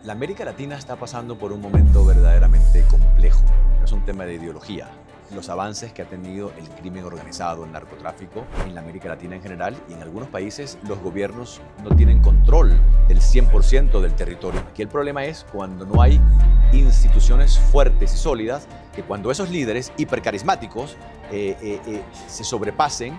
La América Latina está pasando por un momento verdaderamente complejo. No es un tema de ideología. Los avances que ha tenido el crimen organizado, el narcotráfico en la América Latina en general y en algunos países los gobiernos no tienen control del 100% del territorio. Aquí el problema es cuando no hay instituciones fuertes y sólidas, que cuando esos líderes hipercarismáticos se sobrepasen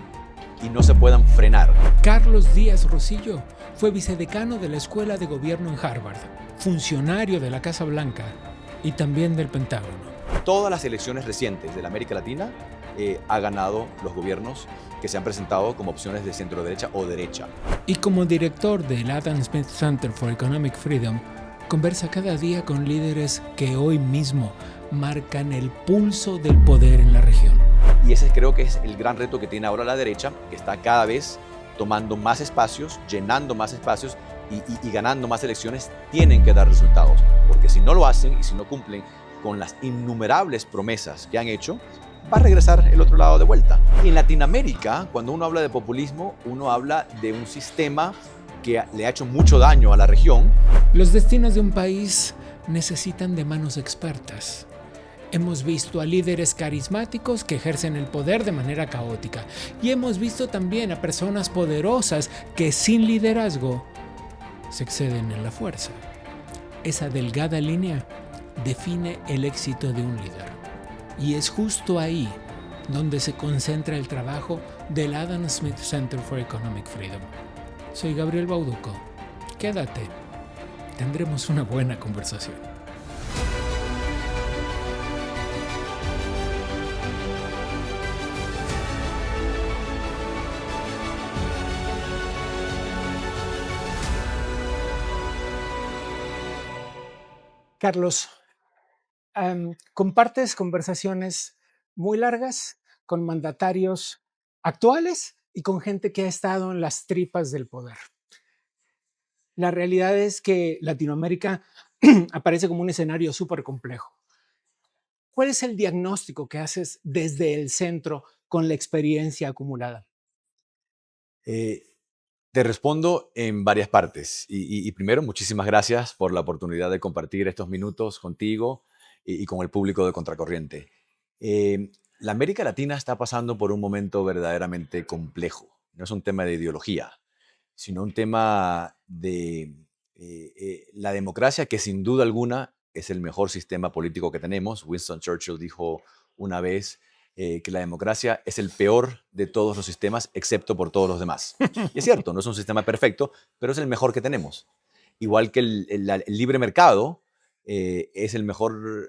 y no se puedan frenar. Carlos Díaz Rosillo fue vicedecano de la Escuela de Gobierno en Harvard, funcionario de la Casa Blanca y también del Pentágono. Todas las elecciones recientes de la América Latina ha ganado los gobiernos que se han presentado como opciones de centro derecha o derecha. Y como director del Adam Smith Center for Economic Freedom, conversa cada día con líderes que hoy mismo marcan el pulso del poder en la región. Y ese creo que es el gran reto que tiene ahora la derecha, que está cada vez tomando más espacios, llenando más espacios y ganando más elecciones. Tienen que dar resultados, porque si no lo hacen y si no cumplen con las innumerables promesas que han hecho, va a regresar el otro lado de vuelta. En Latinoamérica, cuando uno habla de populismo, uno habla de un sistema que le ha hecho mucho daño a la región. Los destinos de un país necesitan de manos expertas. Hemos visto a líderes carismáticos que ejercen el poder de manera caótica y hemos visto también a personas poderosas que sin liderazgo se exceden en la fuerza. Esa delgada línea define el éxito de un líder. Y es justo ahí donde se concentra el trabajo del Adam Smith Center for Economic Freedom. Soy Gabriel Bauduco. Quédate. Tendremos una buena conversación. Carlos, compartes conversaciones muy largas con mandatarios actuales y con gente que ha estado en las tripas del poder. La realidad es que Latinoamérica aparece como un escenario súper complejo. ¿Cuál es el diagnóstico que haces desde el centro con la experiencia acumulada? Te respondo en varias partes. Y primero, muchísimas gracias por la oportunidad de compartir estos minutos contigo y con el público de Contracorriente. La América Latina está pasando por un momento verdaderamente complejo. No es un tema de ideología, sino un tema de la democracia, que sin duda alguna es el mejor sistema político que tenemos. Winston Churchill dijo una vez que la democracia es el peor de todos los sistemas, excepto por todos los demás. Y es cierto, no es un sistema perfecto, pero es el mejor que tenemos. Igual que el libre mercado es el mejor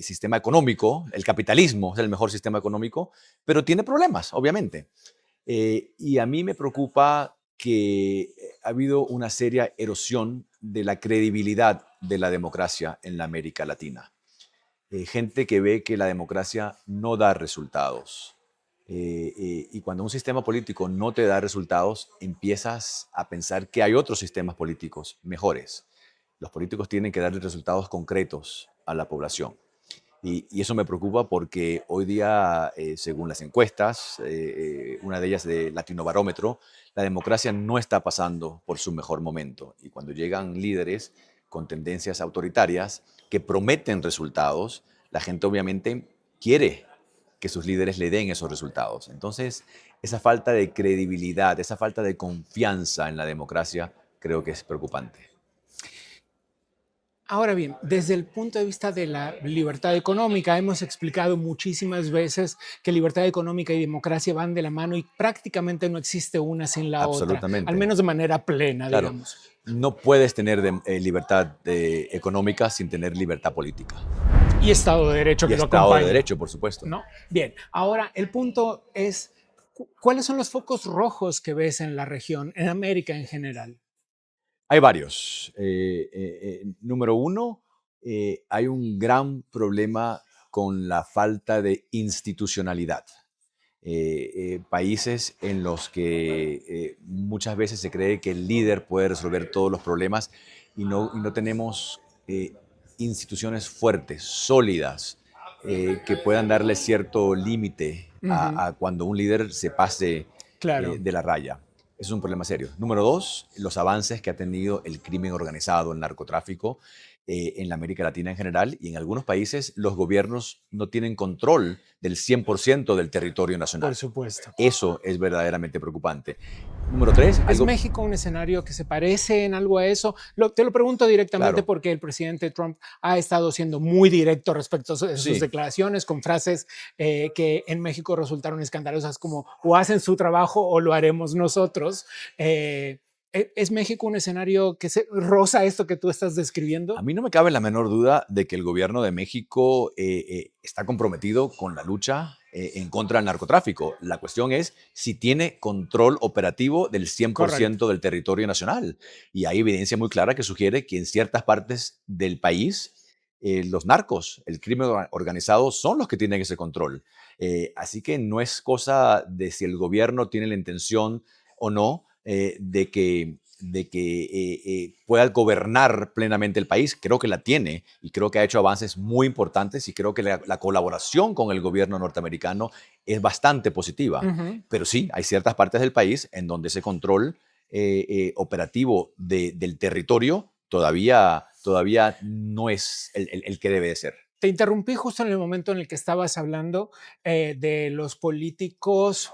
sistema económico, el capitalismo es el mejor sistema económico, pero tiene problemas, obviamente. Y a mí me preocupa que ha habido una seria erosión de la credibilidad de la democracia en la América Latina. Gente que ve que la democracia no da resultados. Y cuando un sistema político no te da resultados, empiezas a pensar que hay otros sistemas políticos mejores. Los políticos tienen que darle resultados concretos a la población. Y eso me preocupa porque hoy día, según las encuestas, una de ellas de Latinobarómetro, la democracia no está pasando por su mejor momento. Y cuando llegan líderes con tendencias autoritarias que prometen resultados, la gente obviamente quiere que sus líderes le den esos resultados. Entonces, esa falta de credibilidad, esa falta de confianza en la democracia, creo que es preocupante. Ahora bien, desde el punto de vista de la libertad económica, hemos explicado muchísimas veces que libertad económica y democracia van de la mano y prácticamente no existe una sin la otra, al menos de manera plena, claro, digamos. No puedes tener libertad económica sin tener libertad política. Y Estado de Derecho que lo acompaña. Estado de Derecho, por supuesto. ¿No? Bien, ahora el punto es, ¿cuáles son los focos rojos que ves en la región, en América en general? Hay varios. Número uno, hay un gran problema con la falta de institucionalidad. Países en los que muchas veces se cree que el líder puede resolver todos los problemas y no tenemos instituciones fuertes, sólidas, que puedan darle cierto límite a cuando un líder se pase Claro. de la raya. Es un problema serio. Número dos, los avances que ha tenido el crimen organizado, el narcotráfico, en la América Latina en general y en algunos países los gobiernos no tienen control del 100% del territorio Por nacional. supuesto. Eso es verdaderamente preocupante. Número tres, ¿Es algo México un escenario que se parece en algo a eso? Te lo pregunto directamente claro, porque el presidente Trump ha estado siendo muy directo respecto a sus sí. declaraciones con frases que en México resultaron escandalosas como o hacen su trabajo o lo haremos nosotros. Eh, ¿Es México un escenario que se roza esto que tú estás A describiendo? mí no me cabe la menor duda de que el gobierno de México está comprometido con la lucha en contra del narcotráfico. La cuestión es si tiene control operativo del Correcto. 100% del territorio nacional. Y hay evidencia muy clara que sugiere que en ciertas partes del país los narcos, el crimen organizado, son los que tienen ese control. Así que no es cosa de si el gobierno tiene la intención o no de que pueda gobernar plenamente el país. Creo que la tiene y creo que ha hecho avances muy importantes y creo que la colaboración con el gobierno norteamericano es bastante positiva. Ujú. Pero sí, hay ciertas partes del país en donde ese control operativo del territorio todavía no es el que debe de ser. Te interrumpí justo en el momento en el que estabas hablando de los políticos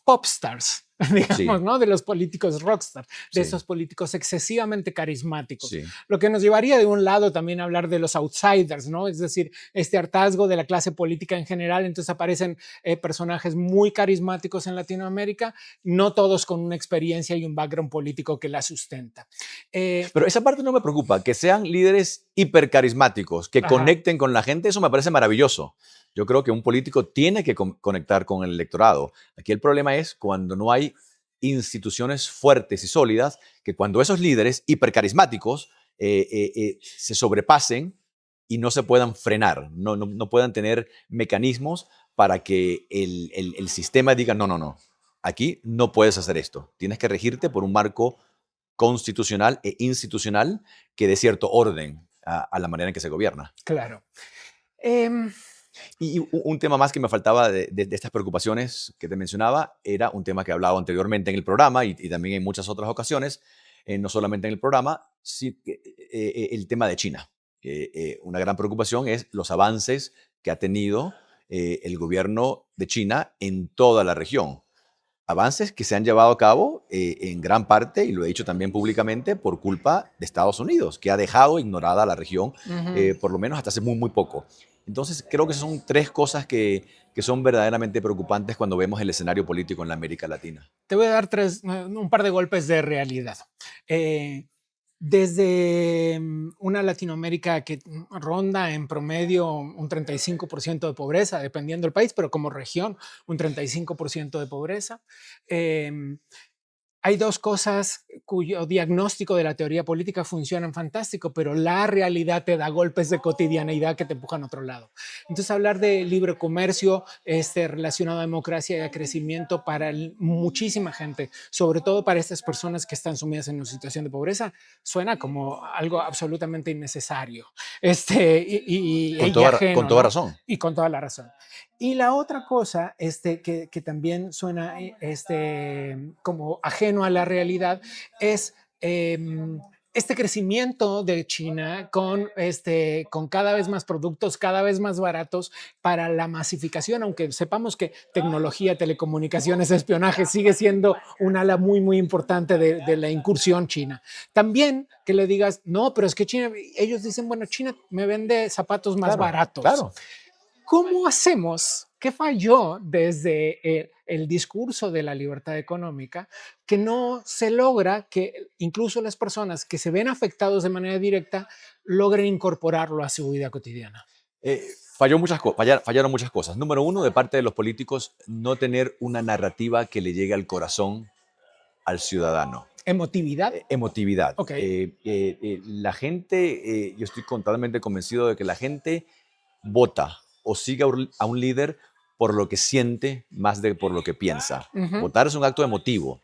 popstars, digamos, Sí, ¿no? De los políticos rockstar, de sí, esos políticos excesivamente carismáticos. sí. Lo que nos llevaría de un lado también a hablar de los outsiders, ¿no? Es decir, este hartazgo de la clase política en general. Entonces aparecen personajes muy carismáticos en Latinoamérica, no todos con una experiencia y un background político que la sustenta. Eh, Pero esa parte no me preocupa, que sean líderes hipercarismáticos, que ajá, conecten con la gente, eso me parece maravilloso. Yo creo que un político tiene que conectar con el electorado. Aquí el problema es cuando no hay instituciones fuertes y sólidas, que cuando esos líderes hipercarismáticos se sobrepasen y no se puedan frenar, no puedan tener mecanismos para que el sistema diga, no, no, no, aquí no puedes hacer esto. Tienes que regirte por un marco constitucional e institucional que dé cierto orden a la manera en que se gobierna. claro. Em, Y un tema más que me faltaba de estas preocupaciones que te mencionaba era un tema que he hablado anteriormente en el programa y también en muchas otras ocasiones, no solamente en el programa, sí, el tema de China. Una gran preocupación es los avances que ha tenido el gobierno de China en toda la región. Avances que se han llevado a cabo en gran parte, y lo he dicho también públicamente, por culpa de Estados Unidos, que ha dejado ignorada a la región, ujú. por lo menos hasta hace muy, muy poco. Entonces, creo que son tres cosas que son verdaderamente preocupantes cuando vemos el escenario político en la América Latina. Te voy a dar un par de golpes de realidad. Eh, desde una Latinoamérica que ronda en promedio un 35% de pobreza, dependiendo del país, pero como región, un 35% de pobreza. Eh, Hay dos cosas cuyo diagnóstico de la teoría política funcionan fantástico, pero la realidad te da golpes de cotidianeidad que te empujan a otro lado. Entonces, hablar de libre comercio relacionado a democracia y a crecimiento para muchísima gente, sobre todo para estas personas que están sumidas en una situación de pobreza, suena como algo absolutamente innecesario y Con ajeno, toda ¿no? razón. Y con toda la razón. Y la otra cosa que también suena como ajeno a la realidad es este crecimiento de China con cada vez más productos, cada vez más baratos para la masificación, aunque sepamos que tecnología, telecomunicaciones, espionaje sigue siendo un ala muy, muy importante de la incursión china. También que le digas, no, pero es que China, ellos dicen, bueno, China me vende zapatos más Claro, baratos. claro. ¿Cómo hacemos? ¿Qué falló desde el discurso de la libertad económica que no se logra que incluso las personas que se ven afectados de manera directa logren incorporarlo a su vida cotidiana? Fallaron muchas cosas. Número uno, de parte de los políticos, no tener una narrativa que le llegue al corazón al ciudadano. Emotividad. Emotividad. Ok. La gente, yo estoy totalmente convencido de que la gente vota o sigue a un líder por lo que siente más de por lo que piensa. Ujú. Votar es un acto emotivo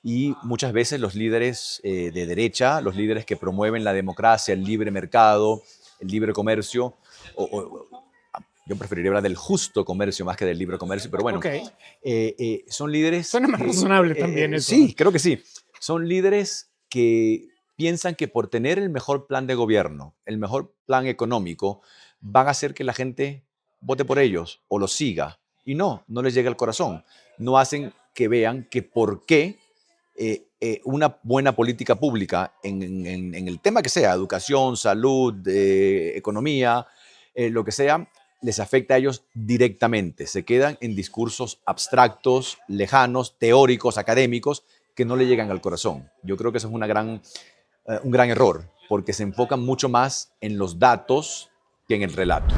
y muchas veces los líderes de derecha, los líderes que promueven la democracia, el libre mercado, el libre comercio, o, yo preferiría hablar del justo comercio más que del libre comercio, pero bueno, Ok. son líderes Suena más que, razonable también eso. sí, creo que sí, son líderes que piensan que por tener el mejor plan de gobierno, el mejor plan económico, van a hacer que la gente vote por ellos o los siga. Y no, no les llega al corazón. No hacen que vean que por qué una buena política pública en el tema que sea, educación, salud, economía, lo que sea, les afecta a ellos directamente. Se quedan en discursos abstractos, lejanos, teóricos, académicos, que no le llegan al corazón. Yo creo que eso es un gran error, porque se enfocan mucho más en los datos que en el relato.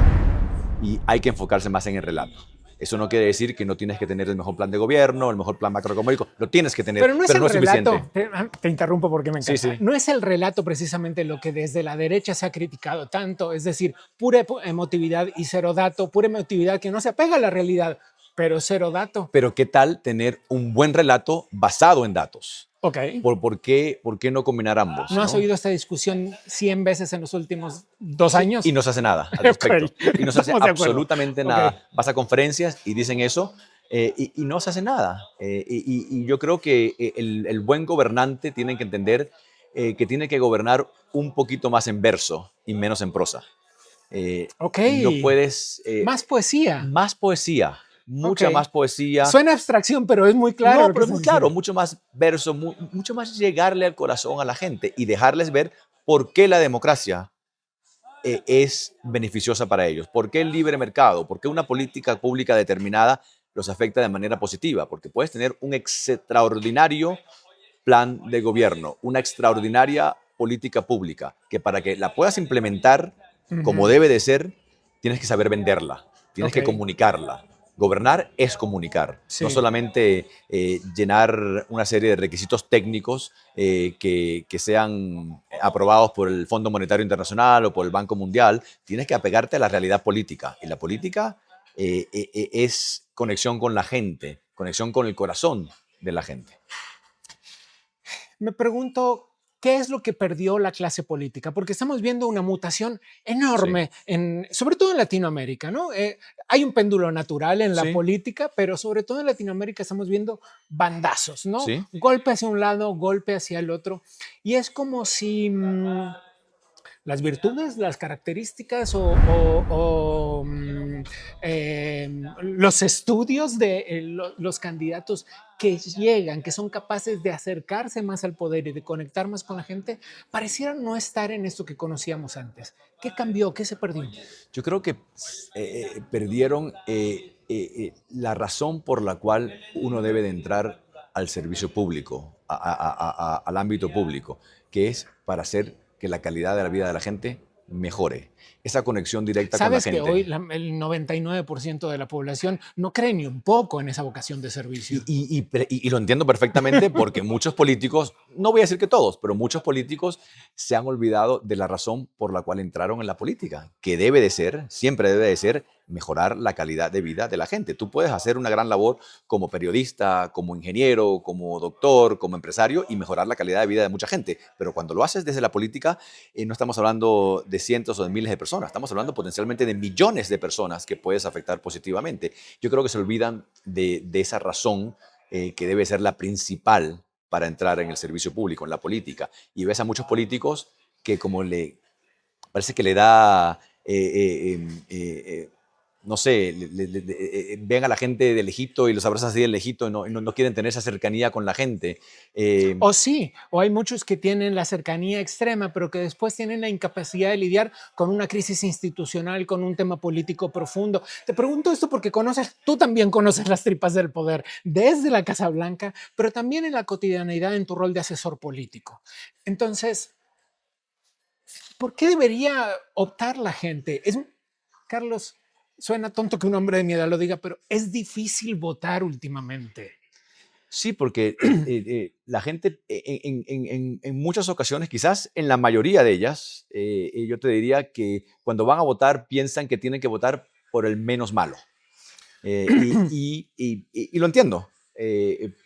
Y hay que enfocarse más en el relato. Eso no quiere decir que no tienes que tener el mejor plan de gobierno, el mejor plan macroeconómico. Lo tienes que tener, Pero no es pero el no es suficiente. relato, te interrumpo porque me Sí, encanta, sí. no es el relato precisamente lo que desde la derecha se ha criticado tanto, es decir, pura emotividad y cero dato, pura emotividad que no se apega a la realidad, pero cero dato. Pero ¿qué tal tener un buen relato basado en datos? Ok. Por qué no combinar ambos? ¿No has ¿No? oído esta discusión 100 veces en los últimos 2 Sí, y años? no se hace nada al Ok, respecto. Y no se hace estamos de acuerdo. absolutamente Ok, nada. Vas a conferencias y dicen eso y no se hace nada. Y yo creo que el buen gobernante tiene que entender que tiene que gobernar un poquito más en verso y menos en prosa. ok. No puedes... Más poesía. más poesía, Ok. mucha más poesía. Suena abstracción, pero es muy claro No, lo que pero es estás muy claro, diciendo. mucho más verso, mucho más llegarle al corazón a la gente y dejarles ver por qué la democracia es beneficiosa para ellos, por qué el libre mercado, por qué una política pública determinada los afecta de manera positiva, porque puedes tener un extraordinario plan de gobierno, una extraordinaria política pública, que para que la puedas implementar como Ujú. debe de ser, tienes que saber venderla, tienes Ok, que comunicarla. Gobernar es comunicar, no sí. solamente llenar una serie de requisitos técnicos que sean aprobados por el Fondo Monetario Internacional o por el Banco Mundial, tienes que apegarte a la realidad política. Y la política es conexión con la gente, conexión con el corazón de la gente. Me pregunto, ¿qué es lo que perdió la clase política? Porque estamos viendo una mutación Sí, enorme, sobre todo en Latinoamérica, ¿no? Hay un péndulo natural en la sí, política, pero sobre todo en Latinoamérica estamos viendo bandazos, ¿no? sí. Golpe hacia un lado, golpe hacia el otro. Y es como si las virtudes, las características los estudios de los candidatos que llegan, que son capaces de acercarse más al poder y de conectar más con la gente, parecieran no estar en esto que conocíamos antes. ¿Qué cambió? ¿Qué se perdió? Yo creo que perdieron la razón por la cual uno debe de entrar al servicio público, al ámbito público, que es para hacer que la calidad de la vida de la gente mejore. Esa conexión directa con la Sabes que hoy gente. el 99% de la población no cree ni un poco en esa vocación de servicio. Y lo entiendo perfectamente porque muchos políticos, no voy a decir que todos, pero muchos políticos se han olvidado de la razón por la cual entraron en la política, que debe de ser, siempre debe de ser, mejorar la calidad de vida de la gente. Tú puedes hacer una gran labor como periodista, como ingeniero, como doctor, como empresario y mejorar la calidad de vida de mucha gente, pero cuando lo haces desde la política, no estamos hablando de cientos o de miles de personas, estamos hablando potencialmente de millones de personas que puedes afectar positivamente. Yo creo que se olvidan de esa razón que debe ser la principal para entrar en el servicio público, en la política. Y ves a muchos políticos que como parece que le da, no sé, ven a la gente de lejito y los abrazan así de lejito y no quieren tener esa cercanía con la gente. Eh, O sí, o hay muchos que tienen la cercanía extrema, pero que después tienen la incapacidad de lidiar con una crisis institucional, con un tema político profundo. Te pregunto esto porque tú también conoces las tripas del poder desde la Casa Blanca, pero también en la cotidianeidad en tu rol de asesor político. Entonces, ¿por qué debería optar la gente? Carlos, suena tonto que un hombre de mi edad lo diga, pero es difícil votar últimamente. Sí, porque la gente en muchas ocasiones, quizás en la mayoría de ellas, yo te diría que cuando van a votar piensan que tienen que votar por el menos malo. Y lo entiendo,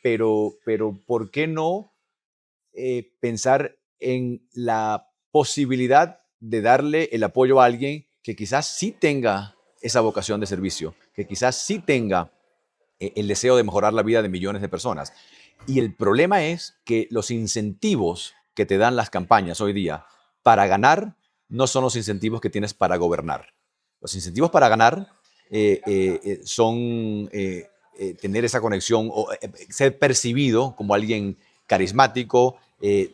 pero ¿por qué no pensar en la posibilidad de darle el apoyo a alguien que quizás sí tenga esa vocación de servicio, que quizás sí tenga el deseo de mejorar la vida de millones de personas. Y el problema es que los incentivos que te dan las campañas hoy día para ganar no son los incentivos que tienes para gobernar. Los incentivos para ganar son tener esa conexión o ser percibido como alguien carismático,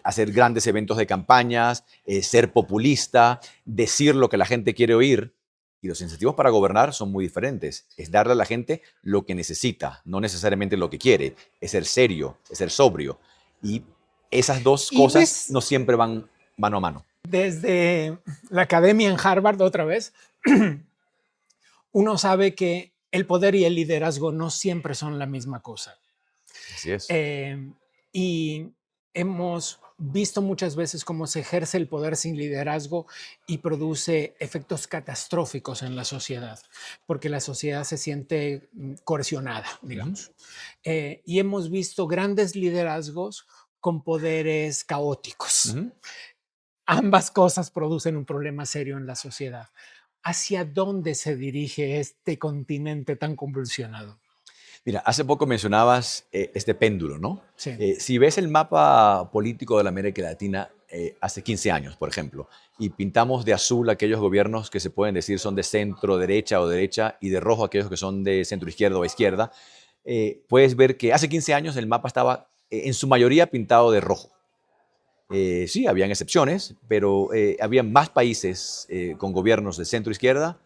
hacer grandes eventos de campañas, ser populista, decir lo que la gente quiere oír. Y los incentivos para gobernar son muy diferentes. Es darle a la gente lo que necesita, no necesariamente lo que quiere. Es ser serio, es ser sobrio. Y esas dos Y cosas ves, no siempre van mano a mano. desde la academia en Harvard, otra vez, uno sabe que el poder y el liderazgo no siempre son la misma cosa. Así es. Y hemos visto muchas veces cómo se ejerce el poder sin liderazgo y produce efectos catastróficos en la sociedad, porque la sociedad se siente coercionada, digamos. Y hemos visto grandes liderazgos con poderes caóticos. Ambas cosas producen un problema serio en la sociedad. ¿Hacia dónde se dirige este continente tan convulsionado? Mira, hace poco mencionabas este péndulo, ¿no? Sí. Si ves el mapa político de la América Latina hace 15 años, por ejemplo, y pintamos de azul aquellos gobiernos que se pueden decir son de centro derecha o derecha y de rojo aquellos que son de centro izquierda o izquierda, puedes ver que hace 15 años el mapa estaba en su mayoría pintado de rojo. Sí, habían excepciones, pero había más países con gobiernos de centro izquierda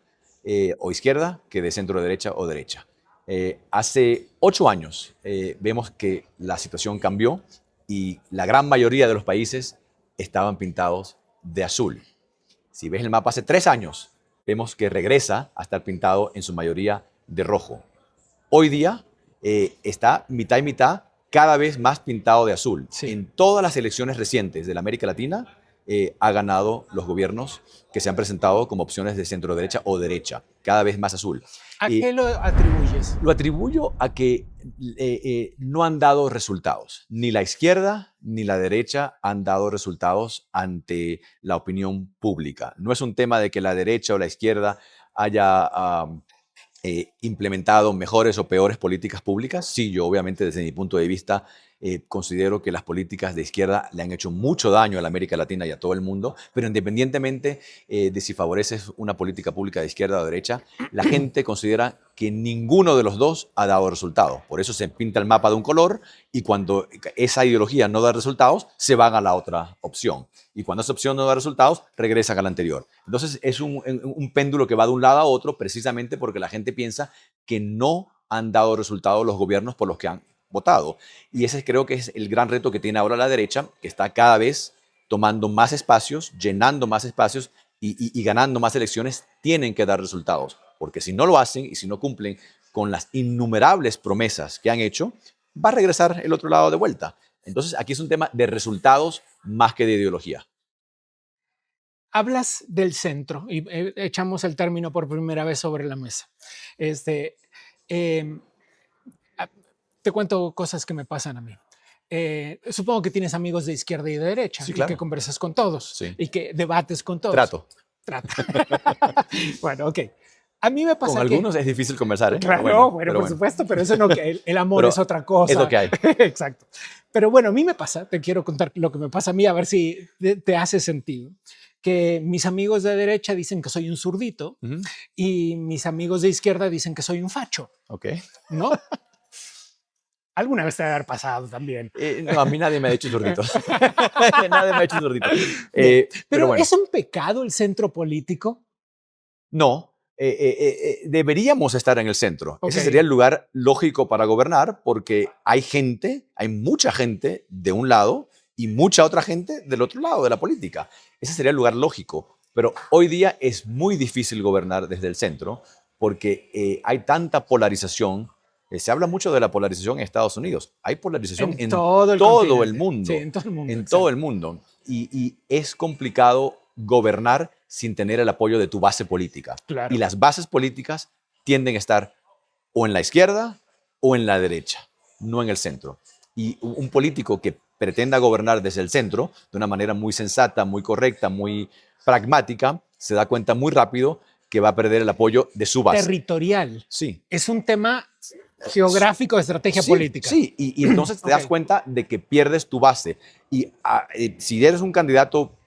o izquierda que de centro derecha o derecha. Hace 8 años vemos que la situación cambió y la gran mayoría de los países estaban pintados de azul. Si ves el mapa hace 3 años, vemos que regresa a estar pintado en su mayoría de rojo. Hoy día está mitad y mitad, cada vez más pintado de azul. Sí. En todas las elecciones recientes de la América Latina ha ganado los gobiernos que se han presentado como opciones de centro derecha o derecha, cada vez más azul. ¿A qué lo atribuyes? Lo atribuyo a que no han dado resultados. Ni la izquierda ni la derecha han dado resultados ante la opinión pública. No es un tema de que la derecha o la izquierda haya implementado mejores o peores políticas públicas. Sí, yo obviamente desde mi punto de vista considero que las políticas de izquierda le han hecho mucho daño a la América Latina y a todo el mundo, pero independientemente de si favoreces una política pública de izquierda o derecha, la gente considera que ninguno de los dos ha dado resultados. Por eso se pinta el mapa de un color y cuando esa ideología no da resultados, se van a la otra opción. Y cuando esa opción no da resultados, regresan a la anterior. Entonces es un péndulo que va de un lado a otro precisamente porque la gente piensa que no han dado resultados los gobiernos por los que han votado. Y ese creo que es el gran reto que tiene ahora la derecha, que está cada vez tomando más espacios, llenando más espacios y ganando más elecciones. Tienen que dar resultados, porque si no lo hacen y si no cumplen con las innumerables promesas que han hecho, va a regresar el otro lado de vuelta. Entonces aquí es un tema de resultados más que de ideología. Hablas del centro y echamos el término por primera vez sobre la mesa. Eh, Te cuento cosas que me pasan a mí. Supongo que tienes amigos de izquierda y de derecha, Sí, y claro. que conversas con todos, Sí. y que debates con todos. Trato. Bueno, ok. A mí me pasa Con algunos es difícil conversar, ¿eh? Claro, Pero bueno, por supuesto, pero eso no, que el amor Pero es otra cosa. es lo que hay. Exacto. Pero bueno, a mí me pasa, te quiero contar lo que me pasa a mí, a ver si te hace sentido. Que mis amigos de derecha dicen que soy un zurdito y mis amigos de izquierda dicen que soy un facho, Ok. ¿no? Alguna vez te debe haber pasado también. No, a mí nadie me ha hecho zurdito. Nadie me ha hecho zurdito. Pero bueno. ¿es un pecado el centro político? No. Deberíamos estar en el centro. Ok. Ese sería el lugar lógico para gobernar porque hay mucha gente de un lado y mucha otra gente del otro lado de la política. Ese sería el lugar lógico. Pero hoy día es muy difícil gobernar desde el centro porque hay tanta polarización. Se habla mucho de la polarización en Estados Unidos. Hay polarización en todo el mundo. Sí, en todo el mundo. En todo el mundo. Y es complicado gobernar sin tener el apoyo de tu base política. Claro. Y las bases políticas tienden a estar o en la izquierda o en la derecha, no en el centro. Y un político que pretenda gobernar desde el centro de una manera muy sensata, muy correcta, muy pragmática, se da cuenta muy rápido que va a perder el apoyo de su base. Territorial. Sí. Es un tema geográfico de estrategia Sí, política. sí, y entonces te das cuenta de que pierdes tu base. Y si eres un candidato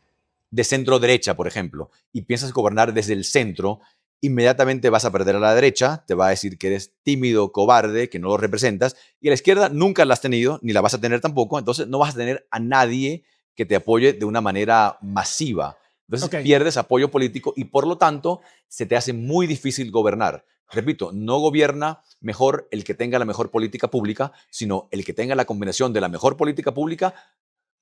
de centro derecha, por ejemplo, y piensas gobernar desde el centro, inmediatamente vas a perder a la derecha, te va a decir que eres tímido, cobarde, que no lo representas, y a la izquierda nunca la has tenido, ni la vas a tener tampoco, entonces no vas a tener a nadie que te apoye de una manera masiva. Entonces pierdes apoyo político y por lo tanto se te hace muy difícil gobernar. Repito, no gobierna mejor el que tenga la mejor política pública, sino el que tenga la combinación de la mejor política pública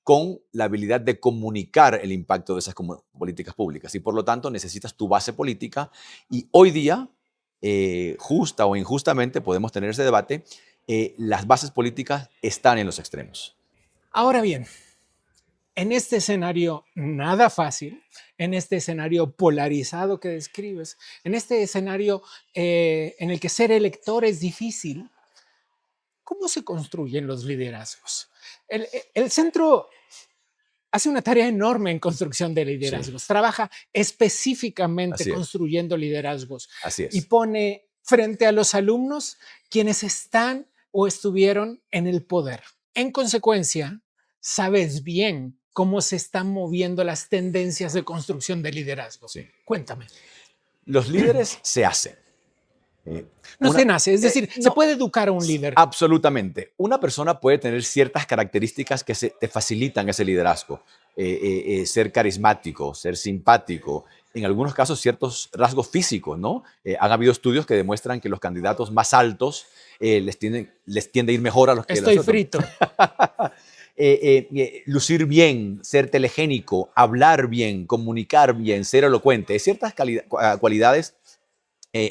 con la habilidad de comunicar el impacto de esas políticas públicas. Y por lo tanto necesitas tu base política. Y hoy día, justa o injustamente, podemos tener ese debate, las bases políticas están en los extremos. Ahora bien, en este escenario nada fácil, en este escenario polarizado que describes, en este escenario en el que ser elector es difícil, ¿cómo se construyen los liderazgos? El centro hace una tarea enorme en construcción de liderazgos, sí. Trabaja específicamente construyendo liderazgos. Así es. Y pone frente a los alumnos quienes están o estuvieron en el poder. En consecuencia, sabes bien cómo se están moviendo las tendencias de construcción de liderazgo. Sí. Cuéntame. Los líderes se hacen. No se nace, es decir, se puede educar a un líder. Absolutamente. Una persona puede tener ciertas características que te facilitan ese liderazgo. Ser carismático, ser simpático, en algunos casos ciertos rasgos físicos, ¿no? Han habido estudios que demuestran que los candidatos más altos les tiende a ir mejor a los que Estoy frito. Lucir bien, ser telegénico, hablar bien, comunicar bien, ser elocuente, ciertas cualidades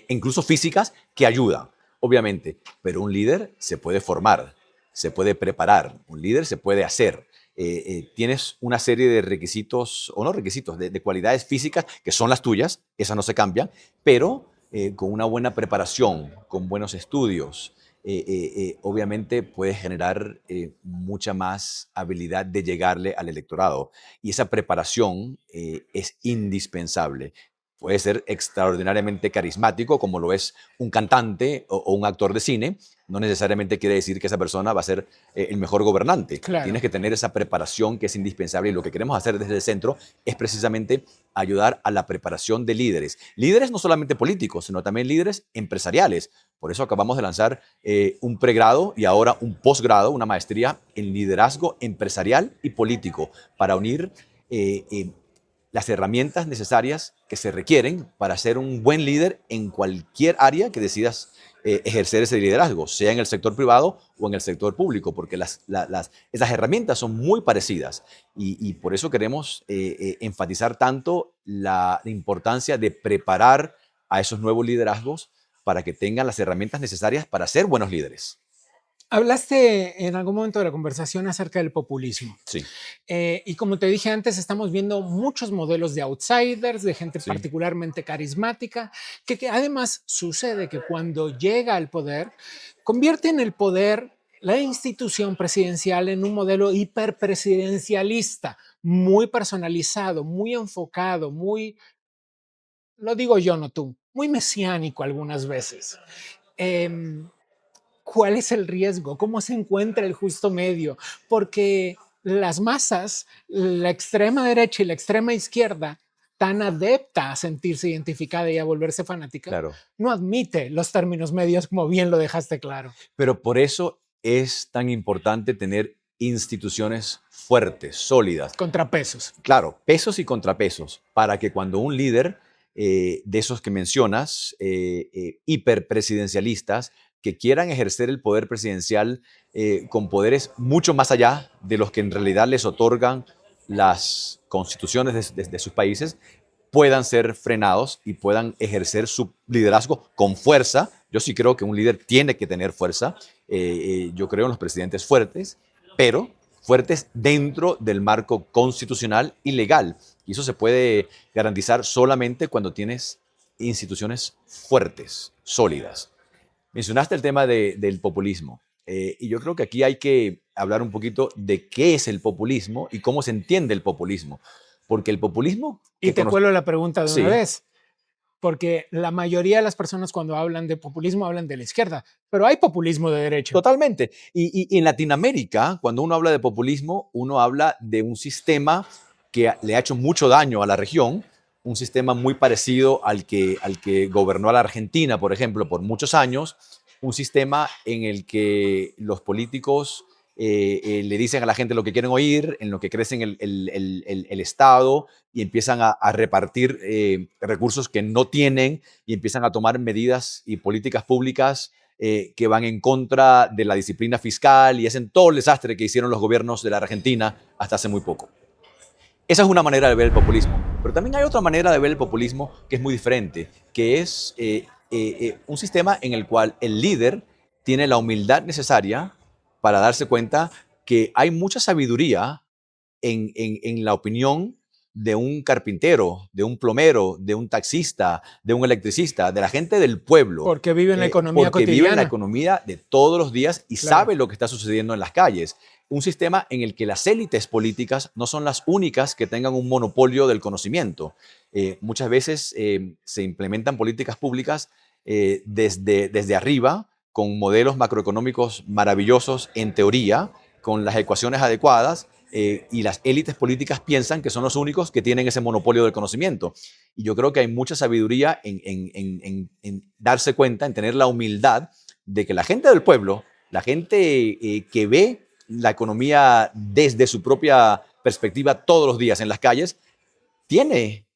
incluso físicas, que ayudan, obviamente. Pero un líder se puede formar, se puede preparar, un líder se puede hacer. Tienes una serie de requisitos, o no requisitos, de cualidades físicas que son las tuyas, esas no se cambian, pero con una buena preparación, con buenos estudios, obviamente puedes generar mucha más habilidad de llegarle al electorado. Y esa preparación es indispensable. Puede ser extraordinariamente carismático, como lo es un cantante o un actor de cine. No necesariamente quiere decir que esa persona va a ser el mejor gobernante. Claro. Tienes que tener esa preparación que es indispensable y lo que queremos hacer desde el centro es precisamente ayudar a la preparación de líderes. Líderes no solamente políticos, sino también líderes empresariales. Por eso acabamos de lanzar un pregrado y ahora un posgrado, una maestría en liderazgo empresarial y político para unir las herramientas necesarias que se requieren para ser un buen líder en cualquier área que decidas ejercer ese liderazgo, sea en el sector privado o en el sector público, porque esas herramientas son muy parecidas y por eso queremos enfatizar tanto la importancia de preparar a esos nuevos liderazgos para que tengan las herramientas necesarias para ser buenos líderes. Hablaste en algún momento de la conversación acerca del populismo. Sí. Y como te dije antes, estamos viendo muchos modelos de outsiders, de gente particularmente carismática, que además sucede que cuando llega al poder, convierte en el poder la institución presidencial en un modelo hiperpresidencialista, muy personalizado, muy enfocado, muy, lo digo yo, no tú, muy mesiánico algunas veces. ¿Cuál es el riesgo? ¿Cómo se encuentra el justo medio? Porque las masas, la extrema derecha y la extrema izquierda, tan adepta a sentirse identificada y a volverse fanática, claro, no admite los términos medios, como bien lo dejaste claro. Pero por eso es tan importante tener instituciones fuertes, sólidas. Contrapesos. Claro, pesos y contrapesos, para que cuando un líder de esos que mencionas, hiperpresidencialistas, que quieran ejercer el poder presidencial con poderes mucho más allá de los que en realidad les otorgan las constituciones de sus países, puedan ser frenados y puedan ejercer su liderazgo con fuerza. Yo sí creo que un líder tiene que tener fuerza. Yo creo en los presidentes fuertes, pero fuertes dentro del marco constitucional y legal. Y eso se puede garantizar solamente cuando tienes instituciones fuertes, sólidas. Mencionaste el tema del populismo. Y yo creo que aquí hay que hablar un poquito de qué es el populismo y cómo se entiende el populismo. Porque el populismo... Y te cuelo la pregunta de una vez. porque la mayoría de las personas cuando hablan de populismo hablan de la izquierda, pero hay populismo de derecha. Totalmente. Y en Latinoamérica, cuando uno habla de populismo, uno habla de un sistema que le ha hecho mucho daño a la región, un sistema muy parecido al que gobernó a la Argentina, por ejemplo, por muchos años, un sistema en el que los políticos le dicen a la gente lo que quieren oír, en lo que crecen el Estado y empiezan a repartir recursos que no tienen y empiezan a tomar medidas y políticas públicas que van en contra de la disciplina fiscal y hacen todo el desastre que hicieron los gobiernos de la Argentina hasta hace muy poco. Esa es una manera de ver el populismo. Pero también hay otra manera de ver el populismo que es muy diferente, que es un sistema en el cual el líder tiene la humildad necesaria para darse cuenta que hay mucha sabiduría en la opinión de un carpintero, de un plomero, de un taxista, de un electricista, de la gente del pueblo. Porque vive en la economía porque cotidiana. vive en la economía de todos los días y Claro. sabe lo que está sucediendo en las calles. Un sistema en el que las élites políticas no son las únicas que tengan un monopolio del conocimiento. Muchas veces se implementan políticas públicas desde arriba, con modelos macroeconómicos maravillosos en teoría, con las ecuaciones adecuadas, y las élites políticas piensan que son los únicos que tienen ese monopolio del conocimiento. Y yo creo que hay mucha sabiduría en darse cuenta, en tener la humildad de que la gente del pueblo, la gente que ve la economía desde su propia perspectiva todos los días en las calles, tiene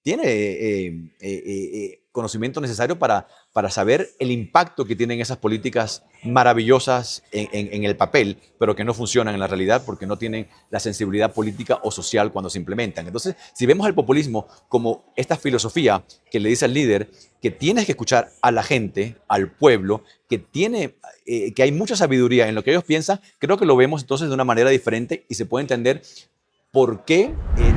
conocimiento necesario para saber el impacto que tienen esas políticas maravillosas en el papel, pero que no funcionan en la realidad porque no tienen la sensibilidad política o social cuando se implementan. Entonces, si vemos el populismo como esta filosofía que le dice al líder que tienes que escuchar a la gente, al pueblo, que hay mucha sabiduría en lo que ellos piensan, creo que lo vemos entonces de una manera diferente y se puede entender ¿por qué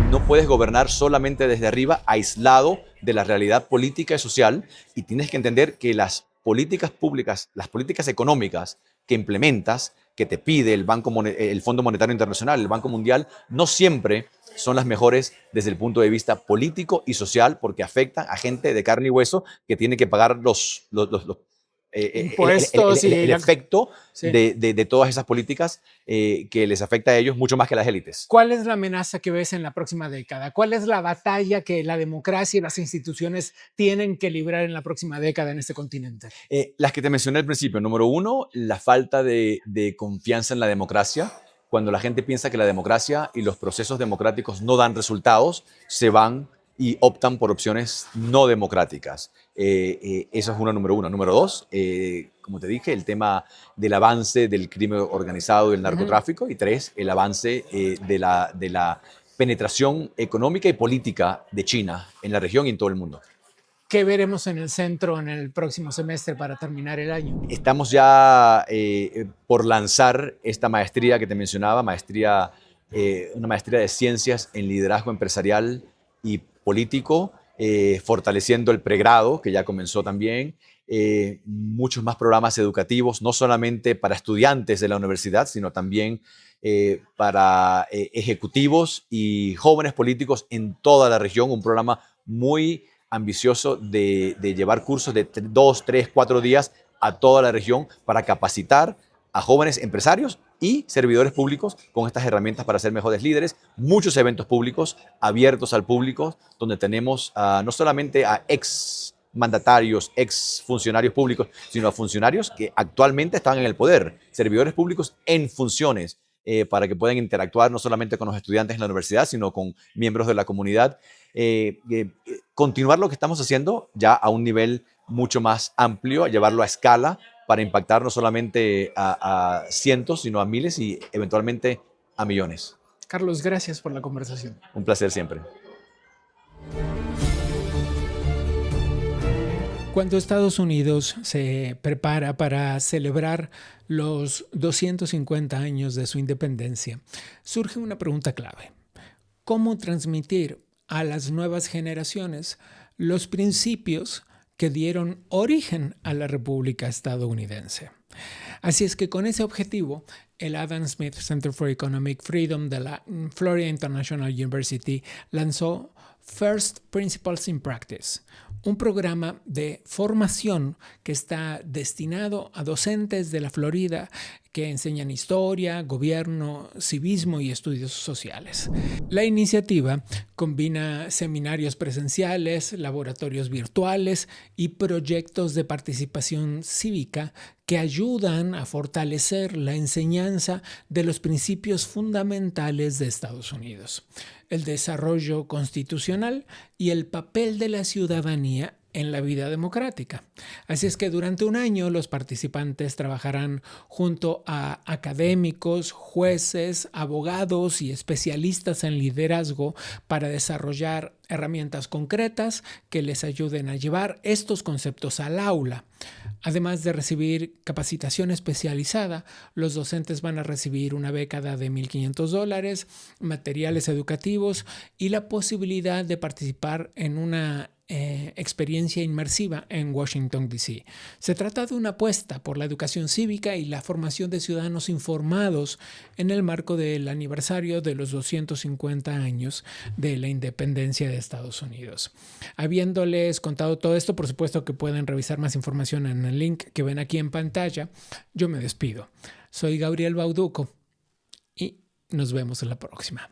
no puedes gobernar solamente desde arriba, aislado de la realidad política y social? Y tienes que entender que las políticas públicas, las políticas económicas que implementas, que te pide el Fondo Monetario Internacional, el Banco Mundial, no siempre son las mejores desde el punto de vista político y social, porque afectan a gente de carne y hueso que tiene que pagar Impuestos el efecto sí. de todas esas políticas que les afecta a ellos mucho más que a las élites. ¿Cuál es la amenaza que ves en la próxima década? ¿Cuál es la batalla que la democracia y las instituciones tienen que librar en la próxima década en este continente? Las que te mencioné al principio. Número uno, la falta de confianza en la democracia. Cuando la gente piensa que la democracia y los procesos democráticos no dan resultados, se van y optan por opciones no democráticas. Eso es número uno. Número dos, como te dije, el tema del avance del crimen organizado y el narcotráfico. Y tres, el avance de la penetración económica y política de China en la región y en todo el mundo. ¿Qué veremos en el centro en el próximo semestre para terminar el año? Estamos ya por lanzar esta maestría que te mencionaba, una maestría de ciencias en liderazgo empresarial y político, fortaleciendo el pregrado, que ya comenzó también, muchos más programas educativos, no solamente para estudiantes de la universidad, sino también para ejecutivos y jóvenes políticos en toda la región, un programa muy ambicioso de llevar cursos de 2, 3, 4 días a toda la región para capacitar a jóvenes empresarios y servidores públicos con estas herramientas para ser mejores líderes. Muchos eventos públicos abiertos al público, donde tenemos no solamente a ex mandatarios, ex funcionarios públicos, sino a funcionarios que actualmente están en el poder, servidores públicos en funciones, para que puedan interactuar no solamente con los estudiantes en la universidad, sino con miembros de la comunidad. Continuar lo que estamos haciendo ya a un nivel mucho más amplio, llevarlo a escala para impactar no solamente a cientos, sino a miles y eventualmente a millones. Carlos, gracias por la conversación. Un placer siempre. Cuando Estados Unidos se prepara para celebrar los 250 años de su independencia, surge una pregunta clave. ¿Cómo transmitir a las nuevas generaciones los principios que dieron origen a la República estadounidense? Así es que con ese objetivo, el Adam Smith Center for Economic Freedom de la Florida International University lanzó First Principles in Practice, un programa de formación que está destinado a docentes de la Florida que enseñan historia, gobierno, civismo y estudios sociales. La iniciativa combina seminarios presenciales, laboratorios virtuales y proyectos de participación cívica que ayudan a fortalecer la enseñanza de los principios fundamentales de Estados Unidos, el desarrollo constitucional y el papel de la ciudadanía en la vida democrática. Así es que durante un año los participantes trabajarán junto a académicos, jueces, abogados y especialistas en liderazgo para desarrollar herramientas concretas que les ayuden a llevar estos conceptos al aula. Además de recibir capacitación especializada, los docentes van a recibir una beca de $1,500, materiales educativos y la posibilidad de participar en una experiencia inmersiva en Washington, D.C. Se trata de una apuesta por la educación cívica y la formación de ciudadanos informados en el marco del aniversario de los 250 años de la independencia de Estados Unidos. Habiéndoles contado todo esto, por supuesto que pueden revisar más información en el link que ven aquí en pantalla. Yo me despido. Soy Gabriel Bauduco y nos vemos en la próxima.